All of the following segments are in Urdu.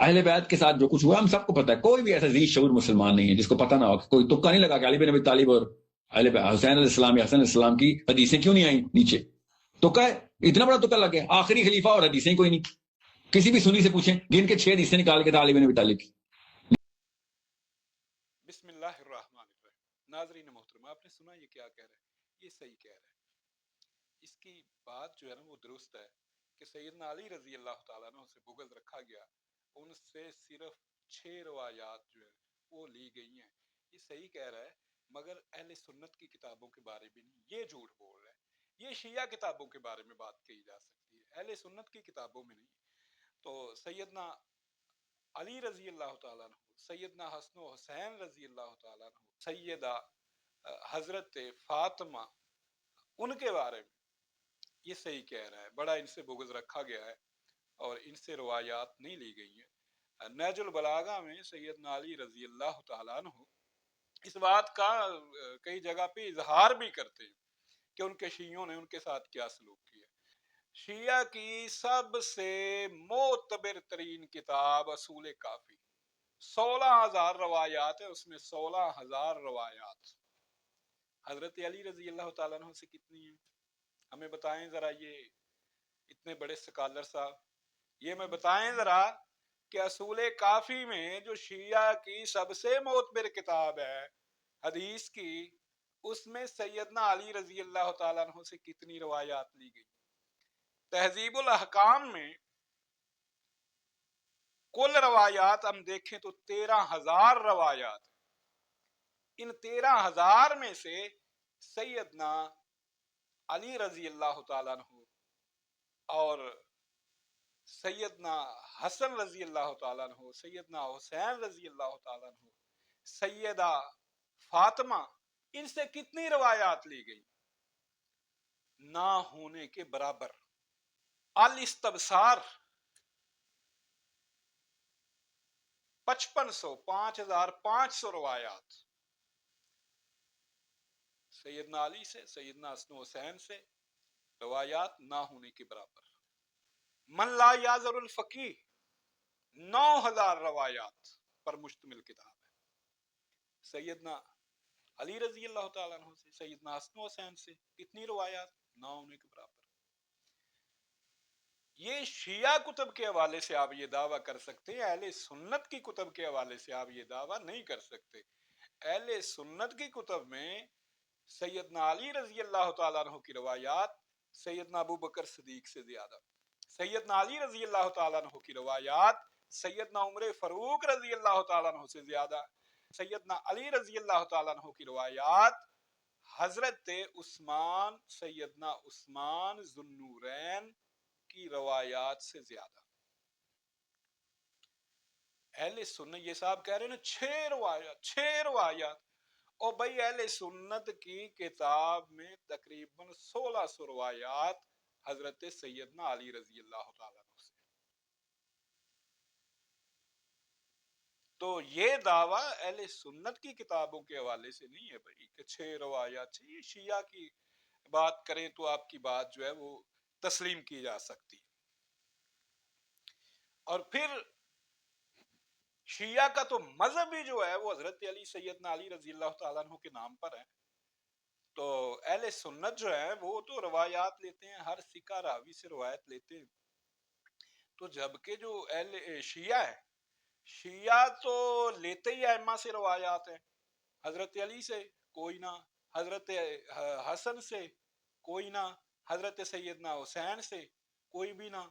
اہل بیت کے ساتھ جو کچھ ہوا ہم سب کو پتا ہے. کوئی بھی ایسا ذی شعور مسلمان نہیں ہے جس کو پتا نہ ہو. کوئی تکا نہیں لگا کہ علی بن ابی طالب اور حسین علیہ السلام یا حسن علیہ السلام کی حدیثیں کیوں نہیں آئیں نیچے. تکا ہے, اتنا بڑا تکا لگ گیا. آخری خلیفہ اور حدیثیں کوئی نہیں. کسی بھی سنی سے پوچھیں, گن کے 6 حدیثیں نکال کے علی بن ابی طالب کی. بسم اللہ الرحمن الرحیم. ناظرین محترم, آپ نے سنا یہ کیا کہہ رہا ہے؟ یہ صحیح کہہ رہا ہے. اس کی بات جو ہے نا وہ درست ہے کہ سیدنا علی رضی اللہ تعالیٰ عنہ سے بغض رکھا گیا, ان سے صرف 6 روایات جو ہے وہ لی گئی ہیں. یہ صحیح کہہ رہا ہے, مگر اہل سنت کی کتابوں کے بارے میں نہیں, یہ جھوٹ بول رہا ہے. یہ شیعہ کتابوں کے بارے میں بات کہی جا سکتی ہے, اہل سنت کی کتابوں میں نہیں. تو سیدنا علی رضی اللہ تعالیٰ عنہ, سیدنا حسن و حسین رضی اللہ تعالیٰ عنہ, سیدہ حضرت فاطمہ, ان کے بارے میں یہ صحیح کہہ رہا ہے. بڑا ان سے بغض رکھا گیا ہے اور ان سے روایات نہیں لی گئی ہیں. نہج البلاغہ میں سیدنا علی رضی اللہ تعالیٰ عنہ اس بات کا کئی جگہ پہ اظہار بھی کرتے ہیں کہ ان کے شیعوں نے ان کے ساتھ کیا سلوک کیا. شیعہ کی سب سے معتبر ترین کتاب اصول کافی, 16,000 روایات ہے اس میں, 16,000 روایات. حضرت علی رضی اللہ تعالیٰ عنہ سے کتنی ہیں ہمیں بتائیں ذرا. یہ اتنے بڑے سکالر صاحب, یہ میں بتائیں ذرا کہ اصول کافی میں جو شیعہ کی سب سے معتبر کتاب ہے حدیث کی, اس میں سیدنا علی رضی اللہ تعالیٰ عنہ سے کتنی روایات لی گئی. تہذیب الاحکام میں کل روایات ہم دیکھیں تو 13,000 روایات. ان 13,000 میں سے سیدنا علی رضی اللہ تعالیٰ عنہ اور سیدنا حسن رضی اللہ تعالیٰ عنہ, سیدنا حسین رضی اللہ تعالیٰ عنہ, سیدہ فاطمہ, ان سے کتنی روایات لی گئی؟ نہ ہونے کے برابر. الاستبصار 5,500 روایات سیدنا علی سے, سیدنا حسن حسین سے, روایات نہ ہونے کے برابر. من لا یازر الفقیہ 9,000 روایات پر مشتمل کتاب ہے. سیدنا علی رضی اللہ تعالیٰ عنہ سے, سیدنا حسن حسین سے کتنی روایات؟ نہ ہونے کے برابر. یہ شیعہ کتب کے حوالے سے آپ یہ دعویٰ کر سکتے ہیں, اہل سنت کی کتب کے حوالے سے آپ یہ دعویٰ نہیں کر سکتے. اہل سنت کی کتب میں سیدنا علی رضی اللہ تعالیٰ عنہ کی روایات سیدنا ابو بکر صدیق سے زیادہ, سیدنا علی رضی اللہ تعالیٰ عنہ کی روایات سیدنا عمر فاروق رضی اللہ تعالیٰ عنہ سے زیادہ, سیدنا علی رضی اللہ تعالیٰ عنہ کی روایات حضرت عثمان, سیدنا عثمان ذو النورین کی روایات سے زیادہ. اہل سنت, یہ صاحب کہہ رہے ہیں نا 6 روایات, 6 روایات, اور بھائی اہل سنت کی کتاب میں تقریباً 1,600 روایات حضرت سیدنا علی رضی اللہ تعالیٰ عنہ سے. تو یہ دعویٰ اہل سنت کی کتابوں کے حوالے سے نہیں ہے بھائی کہ 6 روایات. یہ شیعہ کی بات کریں تو آپ کی بات جو ہے وہ تسلیم کی جا سکتی. اور پھر شیعہ کا تو مذہب بھی جو ہے وہ حضرت علی, سیدنا علی رضی اللہ تعالیٰ عنہ کے نام پر ہے. تو اہل سنت جو ہے وہ تو روایات لیتے ہیں, ہر سکہ راوی سے روایت لیتے ہیں. تو جبکہ جو اہل شیعہ ہے, شیعہ تو لیتے ہی ائمہ سے روایات ہیں. حضرت علی سے کوئی نہ, حضرت حسن سے کوئی نہ, حضرت سیدنا حسین سے کوئی بھی نہ.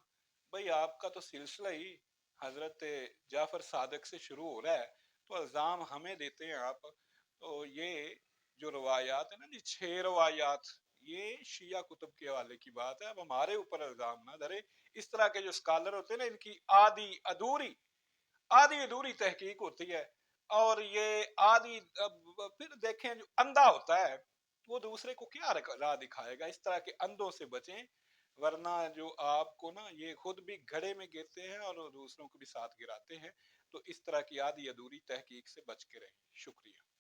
بھئی آپ کا تو سلسلہ ہی حضرت جعفر صادق سے شروع ہو رہا ہے, تو الزام ہمیں دیتے ہیں آپ. تو یہ جو روایات ہیں نا جی, 6 روایات, یہ شیعہ کتب کے حوالے کی بات ہے. اب ہمارے اوپر الزام نہ دھرے. اس طرح کے جو اسکالر ہوتے ہیں نا, ان کی آدھی ادھوری تحقیق ہوتی ہے, اور یہ آدھی پھر دیکھیں جو اندھا ہوتا ہے وہ دوسرے کو کیا راہ دکھائے گا. اس طرح کے اندھوں سے بچیں, ورنہ جو آپ کو نا یہ خود بھی گھڑے میں گرتے ہیں اور دوسروں کو بھی ساتھ گراتے ہیں. تو اس طرح کی آدھی ادھوری تحقیق سے بچ کے رہیں. شکریہ.